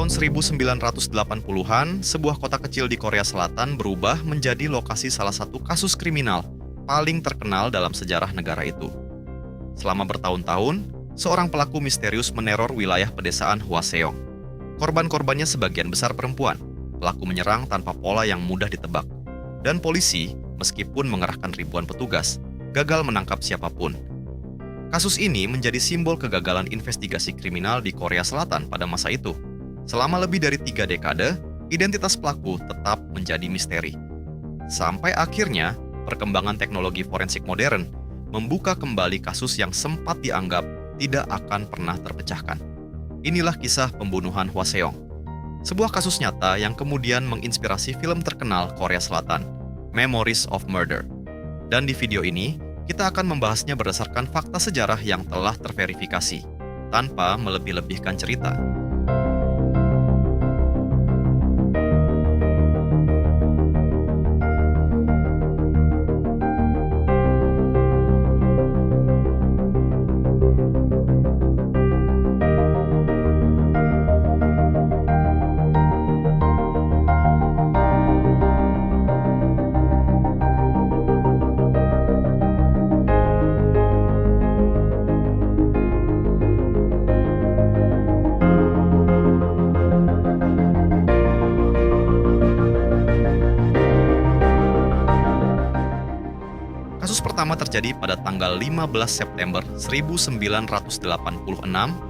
tahun 1980-an, sebuah kota kecil di Korea Selatan berubah menjadi lokasi salah satu kasus kriminal paling terkenal dalam sejarah negara itu. Selama bertahun-tahun, seorang pelaku misterius meneror wilayah pedesaan Hwaseong. Korban-korbannya sebagian besar perempuan. Pelaku menyerang tanpa pola yang mudah ditebak. Dan polisi, meskipun mengerahkan ribuan petugas, gagal menangkap siapapun. Kasus ini menjadi simbol kegagalan investigasi kriminal di Korea Selatan pada masa itu. Selama lebih dari 3 dekade, identitas pelaku tetap menjadi misteri. Sampai akhirnya, perkembangan teknologi forensik modern membuka kembali kasus yang sempat dianggap tidak akan pernah terpecahkan. Inilah kisah pembunuhan Hwaseong, sebuah kasus nyata yang kemudian menginspirasi film terkenal Korea Selatan, Memories of Murder. Dan di video ini, kita akan membahasnya berdasarkan fakta sejarah yang telah terverifikasi, tanpa melebih-lebihkan cerita. Kasus pertama terjadi pada tanggal 15 September 1986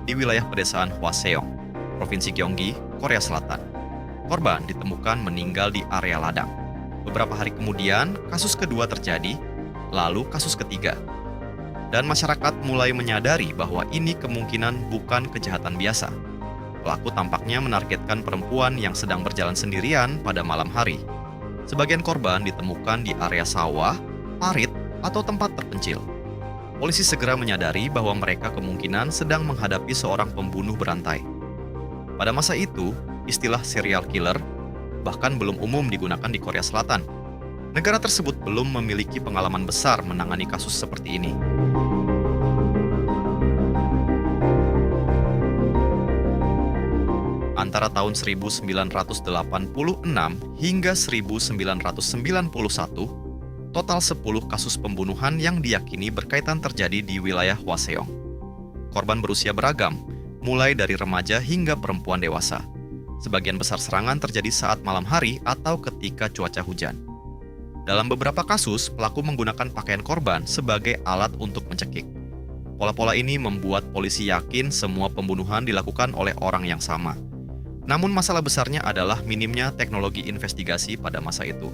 di wilayah pedesaan Hwaseong, Provinsi Gyeonggi, Korea Selatan. Korban ditemukan meninggal di area ladang. Beberapa hari kemudian, kasus kedua terjadi, lalu kasus ketiga. Dan masyarakat mulai menyadari bahwa ini kemungkinan bukan kejahatan biasa. Pelaku tampaknya menargetkan perempuan yang sedang berjalan sendirian pada malam hari. Sebagian korban ditemukan di area sawah, parit, atau tempat terpencil. Polisi segera menyadari bahwa mereka kemungkinan sedang menghadapi seorang pembunuh berantai. Pada masa itu, istilah serial killer bahkan belum umum digunakan di Korea Selatan. Negara tersebut belum memiliki pengalaman besar menangani kasus seperti ini. Antara tahun 1986 hingga 1991, total 10 kasus pembunuhan yang diyakini berkaitan terjadi di wilayah Hwaseong. Korban berusia beragam, mulai dari remaja hingga perempuan dewasa. Sebagian besar serangan terjadi saat malam hari atau ketika cuaca hujan. Dalam beberapa kasus, pelaku menggunakan pakaian korban sebagai alat untuk mencekik. Pola-pola ini membuat polisi yakin semua pembunuhan dilakukan oleh orang yang sama. Namun masalah besarnya adalah minimnya teknologi investigasi pada masa itu.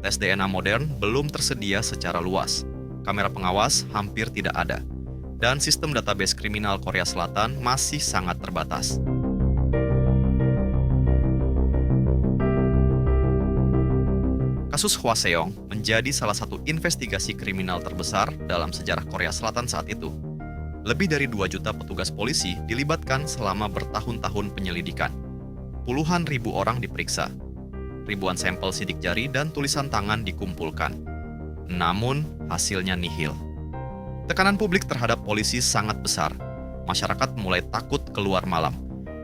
Tes DNA modern belum tersedia secara luas, kamera pengawas hampir tidak ada, dan sistem database kriminal Korea Selatan masih sangat terbatas. Kasus Hwaseong menjadi salah satu investigasi kriminal terbesar dalam sejarah Korea Selatan saat itu. Lebih dari 2 juta petugas polisi dilibatkan selama bertahun-tahun penyelidikan. Puluhan ribu orang diperiksa. Ribuan sampel sidik jari dan tulisan tangan dikumpulkan. Namun, hasilnya nihil. Tekanan publik terhadap polisi sangat besar. Masyarakat mulai takut keluar malam.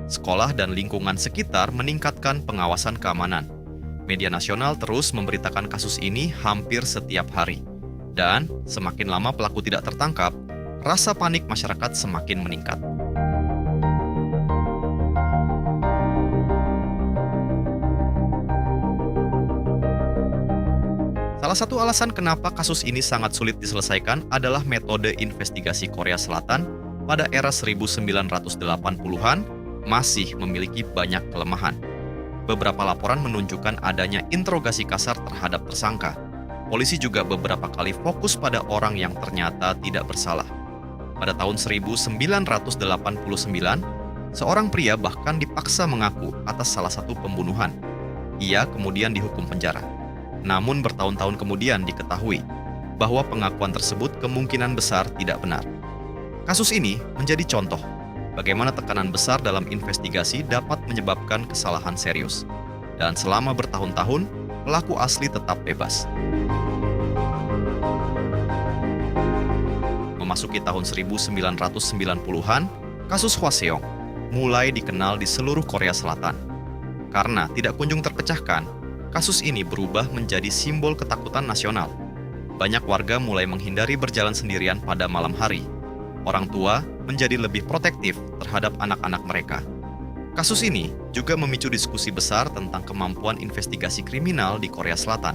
Sekolah dan lingkungan sekitar meningkatkan pengawasan keamanan. Media nasional terus memberitakan kasus ini hampir setiap hari. Dan, semakin lama pelaku tidak tertangkap, rasa panik masyarakat semakin meningkat. Salah satu alasan kenapa kasus ini sangat sulit diselesaikan adalah metode investigasi Korea Selatan pada era 1980-an masih memiliki banyak kelemahan. Beberapa laporan menunjukkan adanya interogasi kasar terhadap tersangka. Polisi juga beberapa kali fokus pada orang yang ternyata tidak bersalah. Pada tahun 1989, seorang pria bahkan dipaksa mengaku atas salah satu pembunuhan. Ia kemudian dihukum penjara. Namun bertahun-tahun kemudian diketahui bahwa pengakuan tersebut kemungkinan besar tidak benar. Kasus ini menjadi contoh bagaimana tekanan besar dalam investigasi dapat menyebabkan kesalahan serius. Dan selama bertahun-tahun, pelaku asli tetap bebas. Memasuki tahun 1990-an, kasus Hwaseong mulai dikenal di seluruh Korea Selatan. Karena tidak kunjung terpecahkan, kasus ini berubah menjadi simbol ketakutan nasional. Banyak warga mulai menghindari berjalan sendirian pada malam hari. Orang tua menjadi lebih protektif terhadap anak-anak mereka. Kasus ini juga memicu diskusi besar tentang kemampuan investigasi kriminal di Korea Selatan.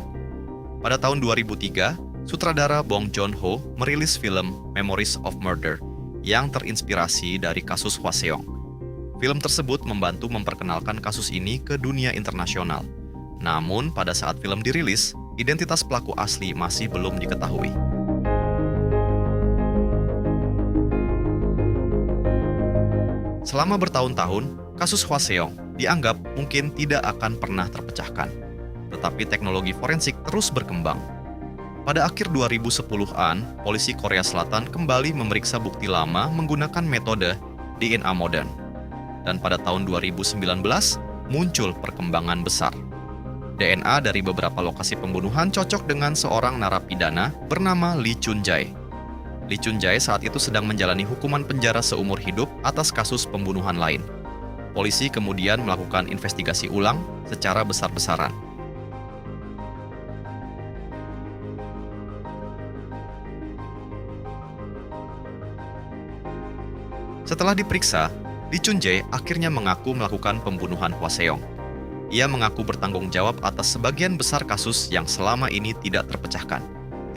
Pada tahun 2003, sutradara Bong Joon-ho merilis film Memories of Murder yang terinspirasi dari kasus Hwaseong. Film tersebut membantu memperkenalkan kasus ini ke dunia internasional. Namun, pada saat film dirilis, identitas pelaku asli masih belum diketahui. Selama bertahun-tahun, kasus Hwaseong dianggap mungkin tidak akan pernah terpecahkan. Tetapi teknologi forensik terus berkembang. Pada akhir 2010-an, polisi Korea Selatan kembali memeriksa bukti lama menggunakan metode DNA modern. Dan pada tahun 2019, muncul perkembangan besar. DNA dari beberapa lokasi pembunuhan cocok dengan seorang narapidana bernama Lee Chun-jae. Lee Chun-jae saat itu sedang menjalani hukuman penjara seumur hidup atas kasus pembunuhan lain. Polisi kemudian melakukan investigasi ulang secara besar-besaran. Setelah diperiksa, Lee Chun-jae akhirnya mengaku melakukan pembunuhan Hwaseong. Ia mengaku bertanggung jawab atas sebagian besar kasus yang selama ini tidak terpecahkan.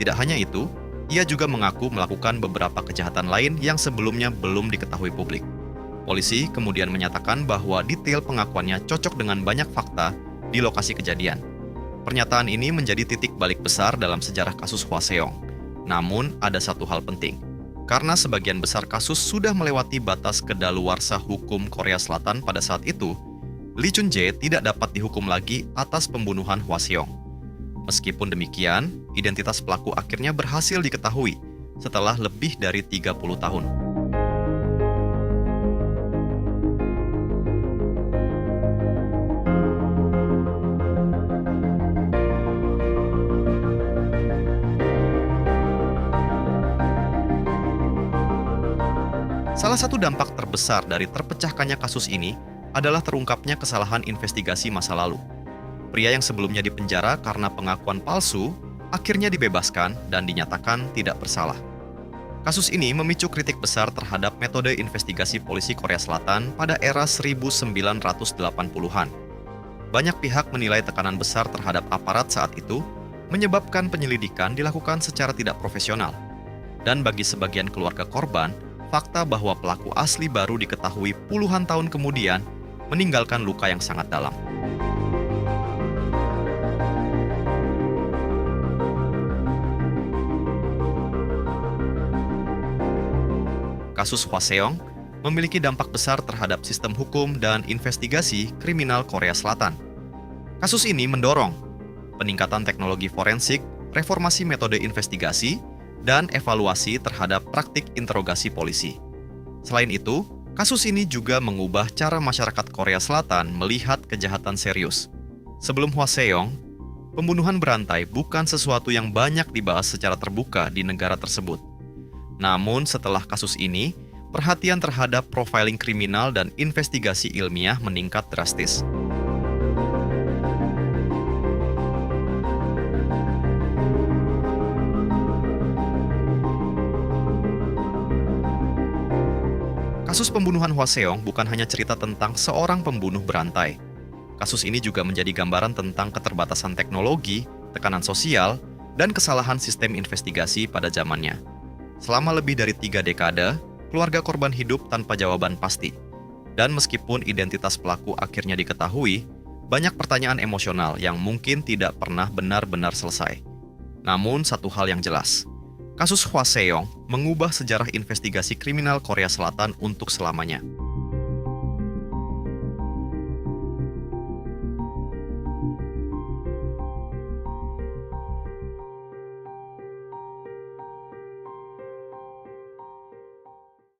Tidak hanya itu, ia juga mengaku melakukan beberapa kejahatan lain yang sebelumnya belum diketahui publik. Polisi kemudian menyatakan bahwa detail pengakuannya cocok dengan banyak fakta di lokasi kejadian. Pernyataan ini menjadi titik balik besar dalam sejarah kasus Hwaseong. Namun, ada satu hal penting. Karena sebagian besar kasus sudah melewati batas kedaluarsa hukum Korea Selatan pada saat itu, Lee Chun-jae tidak dapat dihukum lagi atas pembunuhan Hwaseong. Meskipun demikian, identitas pelaku akhirnya berhasil diketahui setelah lebih dari 30 tahun. Salah satu dampak terbesar dari terpecahkannya kasus ini adalah terungkapnya kesalahan investigasi masa lalu. Pria yang sebelumnya dipenjara karena pengakuan palsu akhirnya dibebaskan dan dinyatakan tidak bersalah. Kasus ini memicu kritik besar terhadap metode investigasi polisi Korea Selatan pada era 1980-an. Banyak pihak menilai tekanan besar terhadap aparat saat itu menyebabkan penyelidikan dilakukan secara tidak profesional. Dan bagi sebagian keluarga korban, fakta bahwa pelaku asli baru diketahui puluhan tahun kemudian meninggalkan luka yang sangat dalam. Kasus Hwaseong memiliki dampak besar terhadap sistem hukum dan investigasi kriminal Korea Selatan. Kasus ini mendorong peningkatan teknologi forensik, reformasi metode investigasi, dan evaluasi terhadap praktik interogasi polisi. Selain itu, kasus ini juga mengubah cara masyarakat Korea Selatan melihat kejahatan serius. Sebelum Hwaseong, pembunuhan berantai bukan sesuatu yang banyak dibahas secara terbuka di negara tersebut. Namun setelah kasus ini, perhatian terhadap profiling kriminal dan investigasi ilmiah meningkat drastis. Kasus pembunuhan Hwaseong bukan hanya cerita tentang seorang pembunuh berantai. Kasus ini juga menjadi gambaran tentang keterbatasan teknologi, tekanan sosial, dan kesalahan sistem investigasi pada zamannya. Selama lebih dari 3 dekade, keluarga korban hidup tanpa jawaban pasti. Dan meskipun identitas pelaku akhirnya diketahui, banyak pertanyaan emosional yang mungkin tidak pernah benar-benar selesai. Namun satu hal yang jelas, kasus Hwaseong mengubah sejarah investigasi kriminal Korea Selatan untuk selamanya.